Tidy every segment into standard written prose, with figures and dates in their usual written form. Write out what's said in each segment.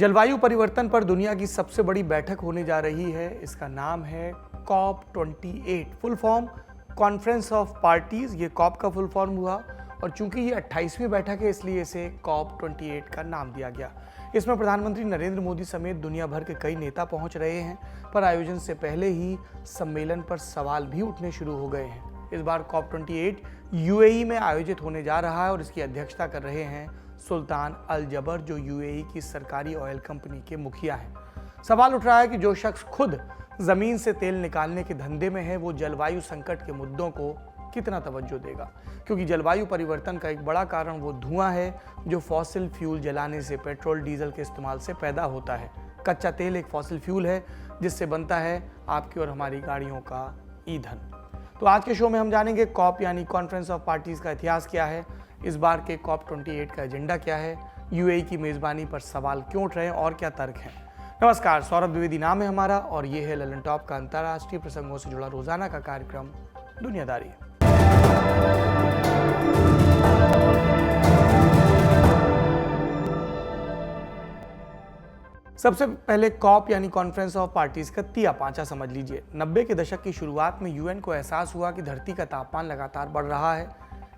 जलवायु परिवर्तन पर दुनिया की सबसे बड़ी बैठक होने जा रही है। इसका नाम है COP 28, full form conference of parties. ये कॉप का फुल फॉर्म हुआ और चूंकि ये 28वीं बैठक है इसलिए इसे कॉप 28 का नाम दिया गया। इसमें प्रधानमंत्री नरेंद्र मोदी समेत दुनिया भर के कई नेता पहुंच रहे हैं, पर आयोजन से पहले ही सम्मेलन पर सवाल भी उठने शुरू हो गए हैं। इस बार कॉप 28 यूएई में आयोजित होने जा रहा है और इसकी अध्यक्षता कर रहे हैं सुल्तान अल जबर, जो यूएई की सरकारी ऑयल कंपनी के मुखिया हैं। सवाल उठ रहा है कि जो शख्स खुद जमीन से तेल निकालने के धंधे में है वो जलवायु संकट के मुद्दों को कितना तवज्जो देगा, क्योंकि जलवायु परिवर्तन का एक बड़ा कारण वो धुआं है जो फॉसिल फ्यूल जलाने से, पेट्रोल डीजल के इस्तेमाल से पैदा होता है। कच्चा तेल एक फॉसिल फ्यूल है जिससे बनता है आपकी और हमारी गाड़ियों का ईंधन। तो आज के शो में हम जानेंगे कॉप यानी कॉन्फ्रेंस ऑफ पार्टीज का इतिहास क्या है, इस बार के कॉप 28 का एजेंडा क्या है, यूएई की मेजबानी पर सवाल क्यों उठ रहे हैं और क्या तर्क हैं। नमस्कार, सौरभ द्विवेदी नाम है हमारा और ये है ललन टॉप का अंतर्राष्ट्रीय प्रसंगों से जुड़ा रोजाना का कार्यक्रम दुनियादारी। सबसे पहले कॉप यानी कॉन्फ्रेंस ऑफ पार्टीज का तिया पांचा समझ लीजिए। 90 के दशक की शुरुआत में यूएन को एहसास हुआ कि धरती का तापमान लगातार बढ़ रहा है,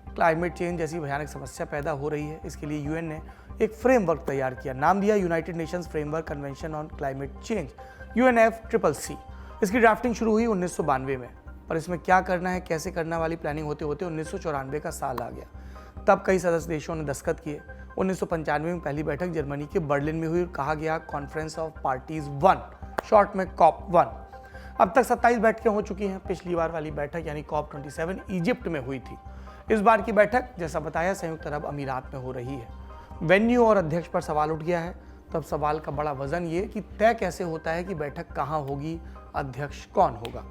क्लाइमेट चेंज जैसी भयानक समस्या पैदा हो रही है। इसके लिए यूएन ने एक फ्रेमवर्क तैयार किया, नाम दिया United Nations framework convention on climate change, UNFCCC। इसकी ड्राफ्टिंग शुरू हुई 1992 में, पर इसमें क्या करना है, कैसे करना वाली प्लानिंग होते होते 1994 का साल आ गया। तब कई सदस्य देशों ने दस्तखत किए। 1995 में पहली बैठक जर्मनी के बर्लिन में हुई और कहा गया कॉन्फ्रेंस ऑफ पार्टीज 1, शॉर्ट में कॉप 1। अब तक 27 बैठकें हो चुकी हैं। पिछली बार वाली बैठक यानी कॉप 27 इजिप्ट में हुई थी। इस बार की बैठक जैसा बताया संयुक्त अरब अमीरात में हो रही है। वेन्यू और अध्यक्ष पर सवाल उठ गया है। तब सवाल का बड़ा वजन ये कि तय कैसे होता है कि बैठक कहाँ होगी, अध्यक्ष कौन होगा।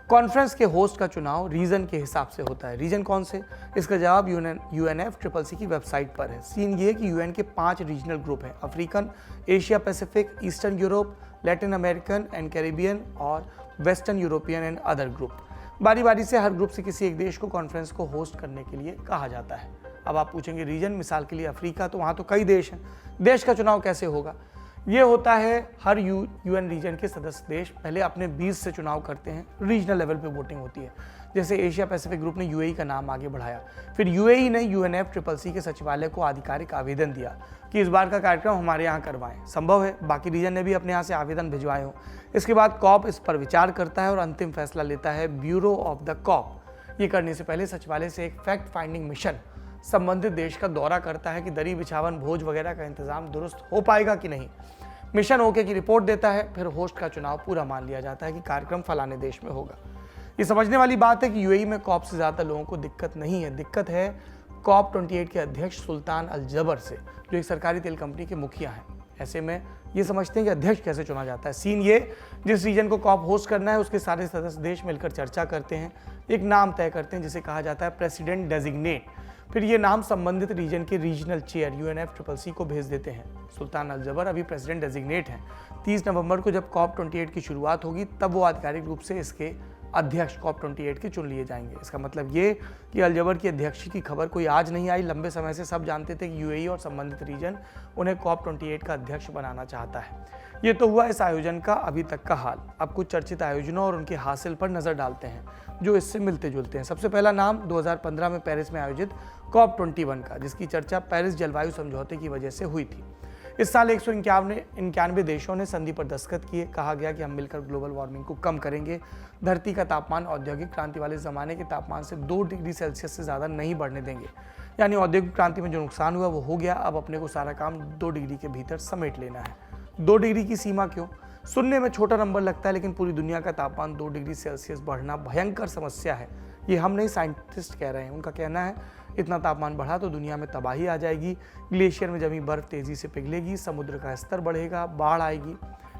कॉन्फ्रेंस के होस्ट का चुनाव रीजन के हिसाब से होता है। रीजन कौन से? इसका जवाब UNFCCC की वेबसाइट पर है। सीन ये कि यूएन के 5 रीजनल ग्रुप हैं, African, Asia Pacific, Eastern Europe, Latin American and Caribbean और Western European and other group. बारी बारी से हर ग्रुप से किसी एक देश को कॉन्फ्रेंस को होस्ट करने के लिए कहा जाता है। अब आप पूछेंगे रीजन, मिसाल के लिए अफ्रीका, तो वहाँ तो कई देश हैं, देश का चुनाव कैसे होगा? ये होता है हर यूएन रीजन के सदस्य देश पहले अपने 20 से चुनाव करते हैं, रीजनल लेवल पे वोटिंग होती है। जैसे एशिया पैसिफिक ग्रुप ने यूएई का नाम आगे बढ़ाया, फिर यूएई ने UNFCCC के सचिवालय को आधिकारिक आवेदन दिया कि इस बार का कार्यक्रम हमारे यहाँ करवाएं। संभव है बाकी रीजन ने भी अपने यहाँ से आवेदन भिजवाए हों। इसके बाद कॉप इस पर विचार करता है और अंतिम फैसला लेता है ब्यूरो ऑफ द कॉप। ये करने से पहले सचिवालय से एक फैक्ट फाइंडिंग मिशन संबंधित देश का दौरा करता है कि दरी बिछावन, भोज वगैरह का इंतजाम दुरुस्त हो पाएगा कि नहीं। मिशन ओके की रिपोर्ट देता है, फिर होस्ट का चुनाव पूरा मान लिया जाता है कि कार्यक्रम फलाने देश में होगा। ये समझने वाली बात है कि यूएई में कॉप से ज़्यादा लोगों को दिक्कत नहीं है। दिक्कत है कॉप 28 के अध्यक्ष सुल्तान अल जबर से, जो एक सरकारी तेल कंपनी के मुखिया हैं। ऐसे में ये समझते हैं कि अध्यक्ष कैसे चुना जाता है। सीन ये, जिस रीजन को कॉप होस्ट करना है उसके सारे सदस्य देश मिलकर चर्चा करते हैं, एक नाम तय करते हैं जिसे कहा जाता है प्रेसिडेंट डेजिग्नेट। फिर ये नाम संबंधित रीजन के रीजनल चेयर UNFCCC को भेज देते हैं। सुल्तान अल जबर अभी प्रेसिडेंट डेजिग्नेट हैं। 30 नवंबर को जब कॉप 28 की शुरुआत होगी तब वो आधिकारिक रूप से इसके अध्यक्ष कॉप 28 के चुन लिए जाएंगे। इसका मतलब ये कि अल जबर की अध्यक्ष की खबर कोई आज नहीं आई। लंबे समय से सब जानते थे कि यूएई और संबंधित रीजन उन्हें कॉप 28 का अध्यक्ष बनाना चाहता है। ये तो हुआ इस आयोजन का अभी तक का हाल। अब कुछ चर्चित आयोजनों और उनके हासिल पर नजर डालते हैं जो इससे मिलते जुलते हैं। सबसे पहला नाम 2015 में पेरिस में आयोजित कॉप 21 का, जिसकी चर्चा पेरिस जलवायु समझौते की वजह से हुई थी। इस साल 191 देशों ने संधि पर दस्तखत किए। कहा गया कि हम मिलकर ग्लोबल वार्मिंग को कम करेंगे। धरती का तापमान औद्योगिक क्रांति वाले ज़माने के तापमान से 2 डिग्री सेल्सियस से ज़्यादा नहीं बढ़ने देंगे। यानी औद्योगिक क्रांति में जो नुकसान हुआ वो हो गया, अब अपने को सारा काम 2 डिग्री के भीतर समेट लेना है। 2 डिग्री की सीमा क्यों? सुनने में छोटा नंबर लगता है, लेकिन पूरी दुनिया का तापमान 2 डिग्री सेल्सियस बढ़ना भयंकर समस्या है। ये हम नहीं, साइंटिस्ट कह रहे हैं। उनका कहना है इतना तापमान बढ़ा तो दुनिया में तबाही आ जाएगी, ग्लेशियर में जमी बर्फ तेजी से पिघलेगी, समुद्र का स्तर बढ़ेगा, बाढ़ आएगी।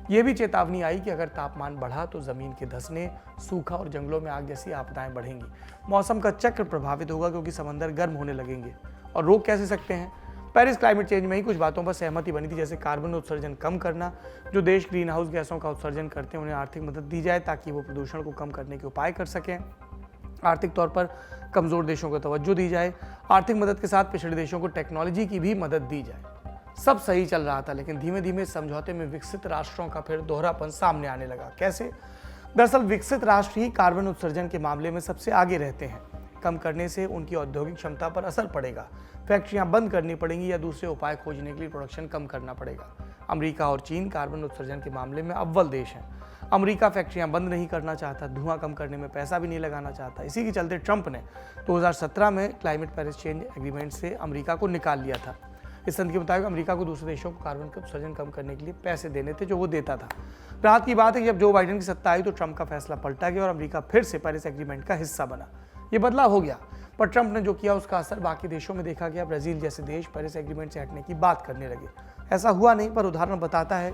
ये भी चेतावनी आई कि अगर तापमान बढ़ा तो जमीन के धंसने, सूखा और जंगलों में आग जैसी आपदाएं बढ़ेंगी। मौसम का चक्र प्रभावित होगा क्योंकि समंदर गर्म होने लगेंगे। और रोक कैसे सकते हैं? पेरिस क्लाइमेट चेंज में ही कुछ बातों पर सहमति बनी थी, जैसे कार्बन उत्सर्जन कम करना। जो देश ग्रीन हाउस गैसों का उत्सर्जन करते हैं उन्हें आर्थिक मदद दी जाए ताकि वो प्रदूषण को कम करने के उपाय कर सकें। आर्थिक तौर पर कमज़ोर देशों को तवज्जो दी जाए। आर्थिक मदद के साथ पिछड़े देशों को टेक्नोलॉजी की भी मदद दी जाए। सब सही चल रहा था, लेकिन धीमे धीमे समझौते में विकसित राष्ट्रों का फिर दोहरापन सामने आने लगा। कैसे? दरअसल विकसित राष्ट्र ही कार्बन उत्सर्जन के मामले में सबसे आगे रहते हैं। कम करने से उनकी औद्योगिक क्षमता पर असर पड़ेगा, फैक्ट्रियां बंद करनी पड़ेंगी या दूसरे उपाय खोजने के लिए प्रोडक्शन कम करना पड़ेगा। अमेरिका और चीन कार्बन उत्सर्जन के मामले में अव्वल देश हैं। अमेरिका फैक्ट्रियां बंद नहीं करना चाहता, धुआं कम करने में पैसा भी नहीं लगाना चाहता। इसी के चलते ट्रंप ने 2017 में क्लाइमेट पेरिस चेंज एग्रीमेंट से अमेरिका को निकाल लिया था। इस संधि के मुताबिक अमेरिका को दूसरे देशों को कार्बन का उत्सर्जन कम करने के लिए पैसे देने थे, जो वो देता था। राहत की बात है कि जब जो बाइडेन की सत्ता आई तो ट्रंप का फैसला पलटा गया और अमेरिका फिर से पेरिस एग्रीमेंट का हिस्सा बना। ये बदलाव हो गया, पर ट्रंप ने जो किया उसका असर बाकी देशों में देखा गया। ब्राजील जैसे देश पेरिस एग्रीमेंट से हटने की बात करने लगे। ऐसा हुआ नहीं, पर उदाहरण बताता है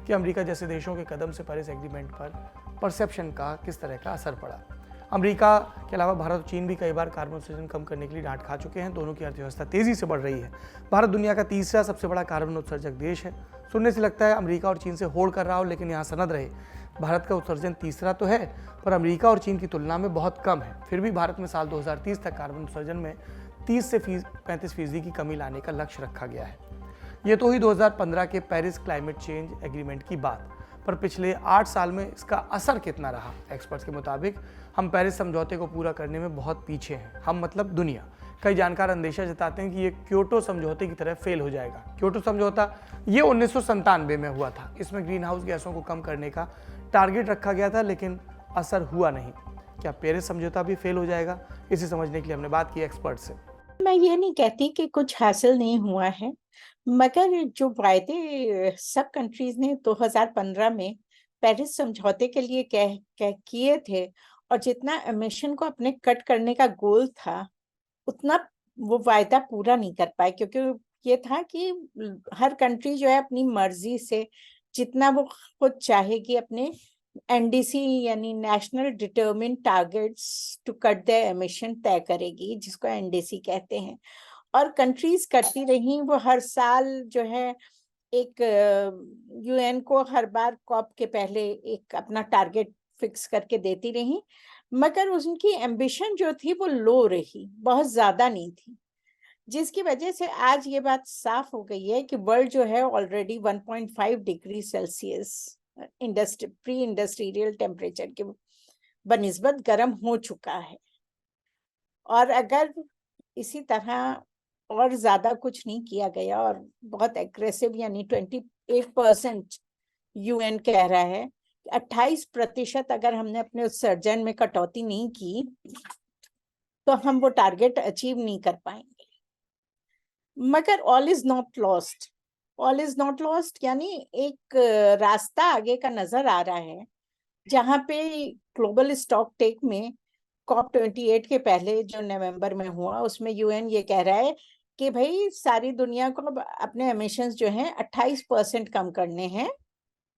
कि अमेरिका जैसे देशों के कदम से पेरिस एग्रीमेंट पर परसेप्शन का किस तरह का असर पड़ा। अमेरिका के अलावा भारत और चीन भी कई बार कार्बन उत्सर्जन कम करने के लिए डांट खा चुके हैं। दोनों की अर्थव्यवस्था तेजी से बढ़ रही है। भारत दुनिया का तीसरा सबसे बड़ा कार्बन उत्सर्जक देश है। सुनने से लगता है अमेरिका और चीन से होड़ कर रहा हो, लेकिन यहाँ सनद रहे, भारत का उत्सर्जन तीसरा तो है, पर अमेरिका और चीन की तुलना में बहुत कम है। फिर भी भारत में साल 2030 तक कार्बन उत्सर्जन में 30 से 35% की कमी लाने का लक्ष्य रखा गया है। ये तो हुई 2015 के पेरिस क्लाइमेट चेंज एग्रीमेंट की बात, पर पिछले 8 साल में इसका असर कितना रहा? एक्सपर्ट्स के मुताबिक हम पेरिस समझौते को पूरा करने में बहुत पीछे हैं। हम मतलब दुनिया। कई जानकार अंदेशा जताते हैं कि ये क्योटो समझौते की तरह फेल हो जाएगा। क्योटो समझौता ये 1997 में हुआ था। इसमें ग्रीन हाउस गैसों को कम करने का टारगेट रखा गया था, लेकिन असर हुआ नहीं। क्या पेरिस समझौता भी फेल हो जाएगा? इसे समझने के लिए हमने बात की एक्सपर्ट से। मैं ये नहीं कहती कि कुछ हासिल नहीं हुआ है, मगर जो वायदे सब कंट्रीज ने 2015 में पेरिस समझौते के लिए किए थे और जितना एमिशन को अपने कट करने का गोल था, उतना वो वायदा पूरा नहीं कर पाए, क्योंकि ये था कि हर कंट्री जो है अपनी मर्जी से जितना वो खुद चाहेगी अपने एनडीसी यानी national determined targets to cut the emission तय करेगी, जिसको एनडीसी कहते हैं। और कंट्रीज करती रही, वो हर साल जो है एक यूएन को हर बार कॉप के पहले एक अपना टारगेट फिक्स करके देती रही, मगर उनकी एम्बिशन जो थी वो लो रही, बहुत ज्यादा नहीं थी, जिसकी वजह से आज ये बात साफ हो गई है कि वर्ल्ड जो है already 1.5 degree Celsius pre industrial temperature के बनिस्बत गर्म हो चुका है। और अगर इसी तरह और ज्यादा कुछ नहीं किया गया और बहुत एग्रेसिव यानी 28% यूएन कह रहा है, 28% अगर हमने अपने उत्सर्जन में कटौती नहीं की तो हम वो टारगेट अचीव नहीं कर पाएंगे। मगर all is not lost. All is not lost यानी एक रास्ता आगे का नजर आ रहा है, जहां पे ग्लोबल स्टॉक टेक में COP28 के पहले जो नवंबर में हुआ, उसमें यूएन ये कह रहा है कि भाई सारी दुनिया को अपने एमिशंस जो हैं 28% कम करने हैं,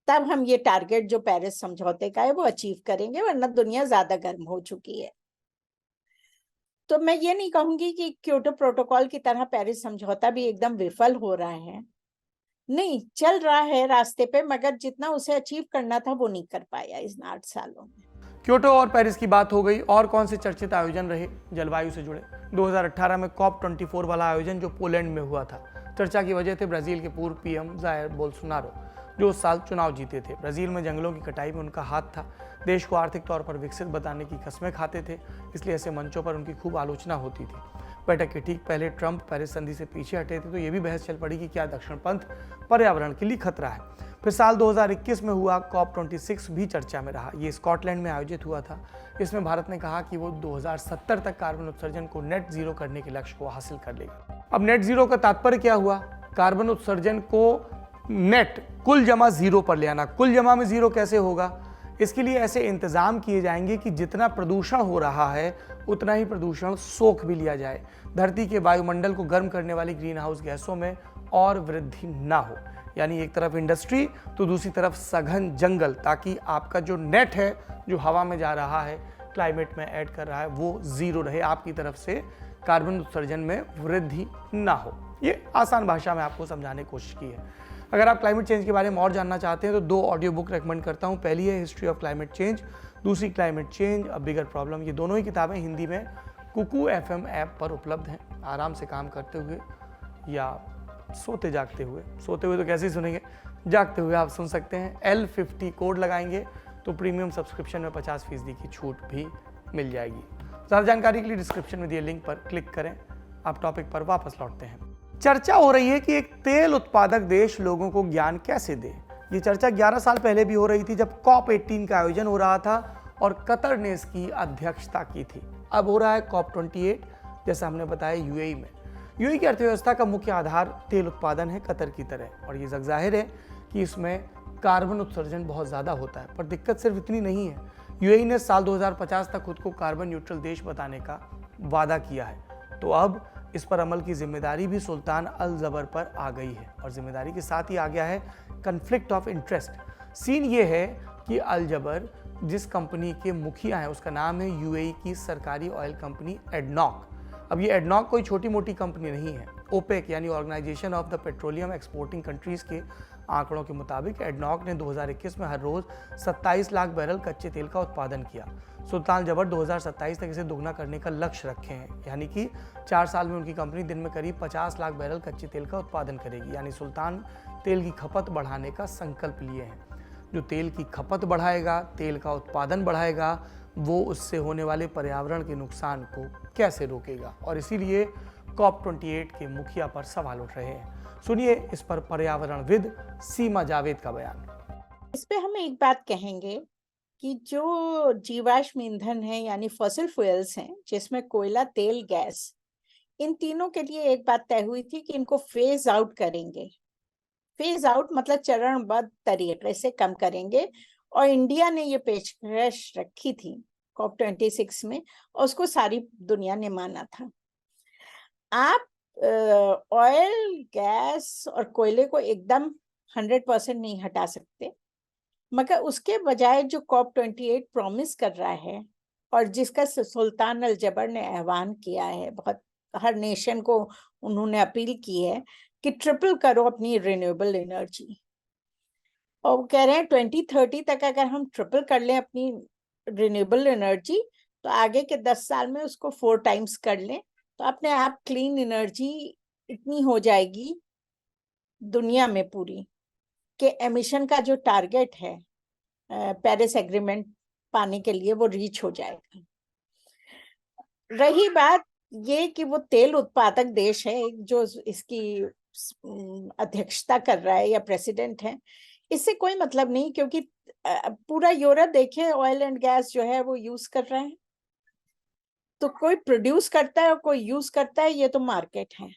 तब हम ये टारगेट जो पेरिस समझौते का है वो अचीव करेंगे, वरना दुनिया ज्यादा गर्म हो चुकी है। तो मैं ये नहीं कहूंगी कि क्योटो प्रोटोकॉल की तरह पेरिस समझौता भी एकदम विफल हो रहा है, नहीं, चल रहा है रास्ते पे, मगर जितना उसे अचीव करना था वो नहीं कर पाया इन 8 सालों में। क्योटो और पेरिस की बात हो गई, और कौन से चर्चित आयोजन रहे जलवायु से जुड़े? 2018 में COP24 वाला आयोजन जो पोलैंड में हुआ था। चर्चा की वजह थे ब्राजील के पूर्व पीएम जायर बोल्सोनारो, जो उस साल चुनाव जीते थे। ब्राजील में जंगलों की कटाई में उनका हाथ था। देश को आर्थिक तौर पर विकसित बताने की कस्में खाते थे, इसलिए ऐसे मंचों पर उनकी खूब आलोचना होती थी। बैठक के ठीक पहले ट्रंप पेरिस संधि से पीछे हटे थे, तो ये भी बहस चल पड़ी कि क्या दक्षिणपंथ पर्यावरण के लिए खतरा है। फिर साल 2021 में हुआ COP26 भी चर्चा में रहा। ये स्कॉटलैंड में आयोजित हुआ था। इसमें भारत ने कहा कि वो 2070 तक कार्बन उत्सर्जन को नेट जीरो करने के लक्ष्य को हासिल कर लेगा। अब नेट जीरो का तात्पर्य क्या हुआ? कार्बन उत्सर्जन को नेट कुल जमा जीरो पर ले आना। कुल जमा में जीरो कैसे होगा? इसके लिए ऐसे इंतजाम किए जाएंगे कि जितना प्रदूषण हो रहा है उतना ही प्रदूषण सोख भी लिया जाए। धरती के वायुमंडल को गर्म करने वाली ग्रीन हाउस गैसों में और वृद्धि ना हो। यानी एक तरफ इंडस्ट्री तो दूसरी तरफ सघन जंगल, ताकि आपका जो नेट है, जो हवा में जा रहा है, क्लाइमेट में ऐड कर रहा है, वो जीरो रहे। आपकी तरफ से कार्बन उत्सर्जन में वृद्धि ना हो। ये आसान भाषा में आपको समझाने की कोशिश की है। अगर आप क्लाइमेट चेंज के बारे में और जानना चाहते हैं तो 2 ऑडियो बुक रेकमेंड करता हूँ। पहली है हिस्ट्री ऑफ क्लाइमेट चेंज, दूसरी climate change a bigger problem. ये दोनों ही किताबें हिंदी में कुकू FM ऐप पर उपलब्ध हैं। आराम से काम करते हुए या सोते हुए तो कैसे ही सुनेंगे, जागते हुए आप सुन सकते हैं। L50 कोड लगाएंगे तो प्रीमियम सब्सक्रिप्शन में 50% की छूट भी मिल जाएगी। ज़्यादा जानकारी के लिए डिस्क्रिप्शन में दिए लिंक पर क्लिक करें। आप टॉपिक पर वापस लौटते हैं। चर्चा हो रही है कि एक तेल उत्पादक देश लोगों को ज्ञान कैसे दे। ये चर्चा 11 साल पहले भी हो रही थी, जब COP18 का आयोजन हो रहा था और कतर ने इसकी अध्यक्षता की थी। अब हो रहा है COP28, जैसा हमने बताया UAE में। UAE की अर्थव्यवस्था का मुख्य आधार तेल उत्पादन है, कतर की तरह, और ये जग जाहिर है कि इसमें कार्बन उत्सर्जन बहुत ज़्यादा होता है। पर दिक्कत सिर्फ इतनी नहीं है। UAE ने साल 2050 तक खुद को कार्बन न्यूट्रल देश बताने का वादा किया है। तो अब इस पर अमल की जिम्मेदारी भी सुल्तान अल जबर पर आ गई है, और जिम्मेदारी के साथ ही आ गया है कन्फ्लिक्ट ऑफ इंटरेस्ट। सीन ये है कि अल जबर जिस कंपनी के मुखिया हैं उसका नाम है UAE की सरकारी ऑयल कंपनी एडनॉक। अब ये एडनॉक कोई छोटी मोटी कंपनी नहीं है। ओपेक यानी organisation of the petroleum exporting countries के आंकड़ों के मुताबिक एडनॉक ने 2021 में हर रोज 27 लाख बैरल कच्चे तेल का उत्पादन किया। सुल्तान जबर 2027 तक इसे दोगुना करने का लक्ष्य रखे हैं, यानी कि 4 साल में उनकी कंपनी दिन में करीब 50 लाख बैरल कच्चे तेल का उत्पादन करेगी। यानी सुल्तान तेल की खपत बढ़ाने का संकल्प लिए हैं। जो तेल की खपत बढ़ाएगा, तेल का उत्पादन बढ़ाएगा, वो उससे होने वाले पर्यावरण के नुकसान को कैसे रोकेगा, और इसीलिए COP28 के मुखिया पर सवाल उठ रहे हैं। सुनिए इस पर पर्यावरणविद सीमा जावेद का बयान। इस पे हम एक बात कहेंगे कि जो जीवाश्म ईंधन है यानी फॉसिल फ्यूल्स हैं, जिसमें कोयला, तेल, गैस, इन तीनों के लिए एक बात तय हुई थी कि इनको फेज आउट करेंगे। फेज आउट मतलब चरणबद्ध तरीके से कम करेंगे, और इंडिया ने ये पेशकश रखी थी COP26 में, और उसको सारी दुनिया ने माना था। आप ऑयल, गैस और कोयले को एकदम 100% नहीं हटा सकते, मगर उसके बजाय जो COP28 प्रॉमिस कर रहा है और जिसका सुल्तान अल जबर ने आह्वान किया है, बहुत हर नेशन को उन्होंने अपील की है कि ट्रिपल करो अपनी रिन्यूएबल एनर्जी, और वो कह रहे हैं 2030 तक अगर हम ट्रिपल कर लें अपनी रिन्यूएबल एनर्जी, तो आगे के 10 साल में उसको 4 टाइम्स कर लें, तो अपने आप क्लीन एनर्जी इतनी हो जाएगी दुनिया में पूरी कि एमिशन का जो टारगेट है पेरिस एग्रीमेंट पाने के लिए, वो रीच हो जाएगा। रही बात ये कि वो तेल उत्पादक देश है जो इसकी अध्यक्षता कर रहा है या प्रेसिडेंट है, इससे कोई मतलब नहीं, क्योंकि पूरा यूरोप देखे ऑयल एंड गैस जो है वो यूज कर रहा है। तो कोई प्रोड्यूस करता है और कोई यूज करता है, ये तो मार्केट है।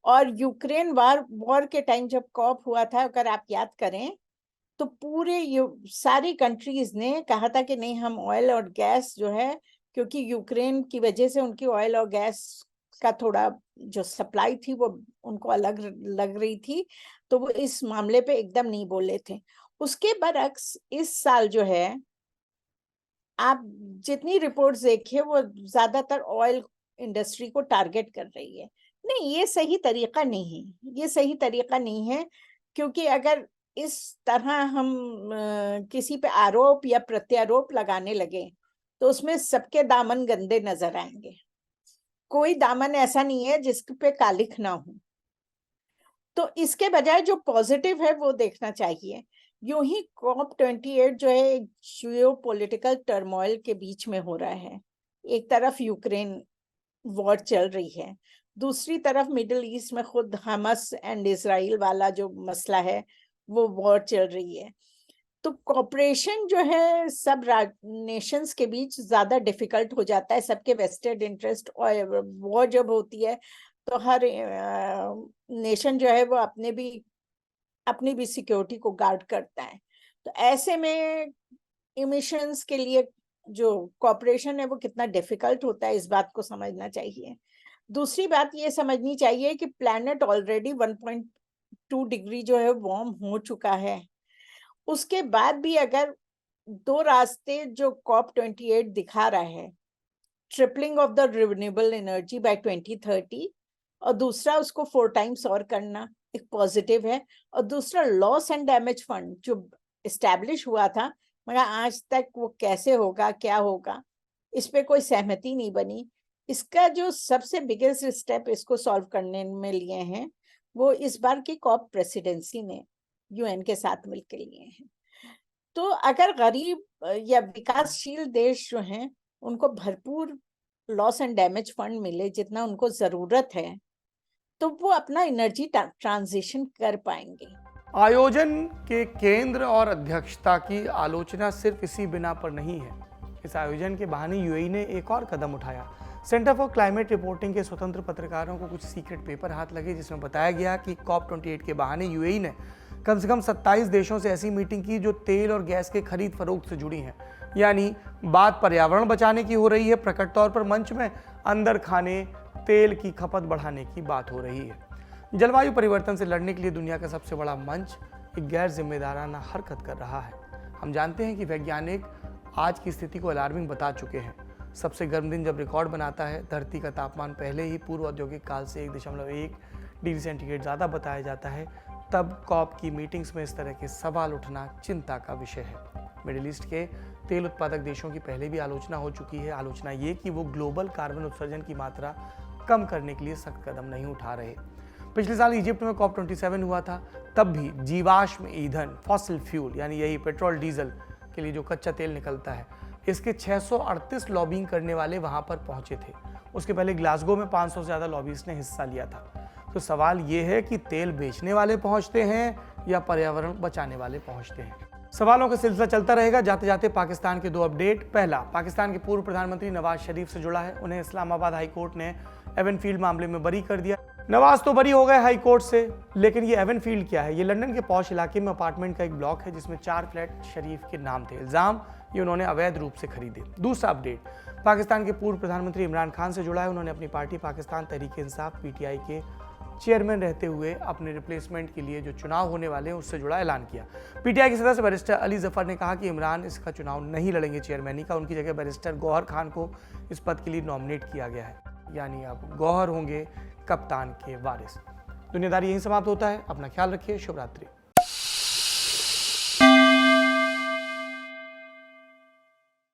और यूक्रेन वॉर के टाइम जब कॉप हुआ था, अगर आप याद करें, तो पूरे सारी कंट्रीज ने कहा था कि नहीं, हम ऑयल और गैस जो है, क्योंकि यूक्रेन की वजह से उनकी ऑयल और गैस का थोड़ा जो सप्लाई थी वो उनको अलग लग रही थी, तो वो इस मामले पे एकदम नहीं बोले थे। उसके बरक्स इस साल जो है, आप जितनी रिपोर्ट्स देखिए वो ज्यादातर ऑयल इंडस्ट्री को टारगेट कर रही है। नहीं, ये सही तरीका नहीं है, ये सही तरीका नहीं है, क्योंकि अगर इस तरह हम किसी पे आरोप या प्रत्यारोप लगाने लगे तो उसमें सबके दामन गंदे नजर आएंगे। कोई दामन ऐसा नहीं है जिस पे कालिख ना हो। तो इसके बजाय जो पॉजिटिव है वो देखना चाहिए। यूं ही COP28 जो है जियो पॉलिटिकल टर्मोइल के बीच में हो रहा है। एक तरफ यूक्रेन वॉर चल रही है, दूसरी तरफ मिडिल ईस्ट में खुद हमास एंड इजराइल वाला जो मसला है वो वॉर चल रही है। तो कॉपरेशन जो है सब नेशंस के बीच ज्यादा डिफिकल्ट हो जाता है, सबके वेस्टेड इंटरेस्ट, और वॉर जब होती है तो हर नेशन जो है वो अपनी भी सिक्योरिटी को गार्ड करता है। तो ऐसे में इमिशंस के लिए जो कॉपरेशन है वो कितना डिफिकल्ट होता है, इस बात को समझना चाहिए। दूसरी बात ये समझनी चाहिए कि प्लैनेट ऑलरेडी 1.2 डिग्री जो है वार्म हो चुका है। उसके बाद भी अगर दो रास्ते जो COP28 दिखा रहा है, tripling of the renewable energy by 2030, और दूसरा उसको 4 टाइम्स और करना, एक पॉजिटिव है। और दूसरा लॉस एंड डैमेज फंड जो एस्टैब्लिश हुआ था, मगर आज तक वो कैसे होगा, क्या होगा, इस पे कोई सहमति नहीं बनी। इसका जो सबसे बिगेस्ट स्टेप इसको सॉल्व करने में लिए हैं वो इस बार की कॉप प्रेसिडेंसी में यूएन के साथ मिलकर लिए हैं। तो अगर गरीब या विकासशील देश जो हैं उनको भरपूर लॉस एंड डैमेज फंड मिले जितना उनको जरूरत है, तो वो अपना एनर्जी ट्रांजिशन कर पाएंगे। आयोजन के केंद्र और अध्यक्षता की आलोचना सिर्फ इसी बिना पर नहीं है। इस आयोजन के बहाने यूएई ने एक और कदम उठाया। सेंटर फॉर क्लाइमेट रिपोर्टिंग के स्वतंत्र पत्रकारों को कुछ सीक्रेट पेपर हाथ लगे जिसमें बताया गया कि COP28 के बहाने यूएई ने कम से कम 27 देशों से ऐसी मीटिंग की जो तेल और गैस के खरीद फरोख्त से जुड़ी हैं। यानी बात पर्यावरण बचाने की हो रही है, प्रकट तौर पर मंच में अंदर खाने तेल की खपत बढ़ाने की बात हो रही है। जलवायु परिवर्तन से लड़ने के लिए दुनिया का सबसे बड़ा मंच एक गैर जिम्मेदाराना हरकत कर रहा है। हम जानते हैं कि वैज्ञानिक आज की स्थिति को अलार्मिंग बता चुके हैं। सबसे गर्म दिन जब रिकॉर्ड बनाता है, धरती का तापमान पहले ही पूर्व औद्योगिक काल से 1.1 डिग्री सेंटीग्रेड ज़्यादा बताया जाता है, तब कॉप की मीटिंग्स में इस तरह के सवाल उठना चिंता का विषय है। मिडिल ईस्ट के तेल उत्पादक देशों की पहले भी आलोचना हो चुकी है। आलोचना ये कि वो ग्लोबल कार्बन उत्सर्जन की मात्रा कम करने के लिए सख्त कदम नहीं उठा रहे। पिछले साल इजिप्ट में COP27 हुआ था, तब भी जीवाश्म ईंधन फॉसिल फ्यूल यानी यही पेट्रोल डीजल के लिए जो कच्चा तेल निकलता है, इसके 638 लॉबिंग करने वाले वहां पर पहुंचे थे। उसके पहले ग्लासगो में 500 से ज़्यादा लॉबीज ने हिस्सा लिया था। तो सवाल ये है कि तेल बेचने वाले पहुंचते हैं या पर्यावरण बचाने वाले पहुंचते हैं। सवालों का सिलसिला चलता रहेगा। जाते जाते पाकिस्तान के 2 अपडेट। पहला, पाकिस्तान के पूर्व प्रधानमंत्री नवाज शरीफ से जुड़ा है। उन्हें इस्लामाबाद हाई कोर्ट ने एवनफील्ड मामले में बरी कर दिया। नवाज तो बरी हो गए हाई कोर्ट से, लेकिन ये एवनफील्ड क्या है? ये लंदन के पॉश इलाके में अपार्टमेंट का एक ब्लॉक है जिसमें 4 फ्लैट शरीफ के नाम थे। इल्जाम ये उन्होंने अवैध रूप से खरीदे। दूसरा अपडेट, पाकिस्तान के पूर्व प्रधानमंत्री इमरान खान से जुड़ा है। उन्होंने अपनी पार्टी पाकिस्तान तहरीक इंसाफ PTI के चेयरमैन रहते हुए अपने रिप्लेसमेंट के लिए जो चुनाव होने वाले हैं उससे जुड़ा ऐलान किया। PTI के सदस्य बैरिस्टर अली जफर ने कहा कि इमरान इसका चुनाव नहीं लड़ेंगे चेयरमैनी का। उनकी जगह बैरिस्टर गौहर खान को इस पद के लिए नॉमिनेट किया गया है। यानी अब गौहर होंगे कप्तान के वारिस। दुनियादारी यहीं समाप्त होता है। अपना ख्याल रखिए। शुभ रात्रि।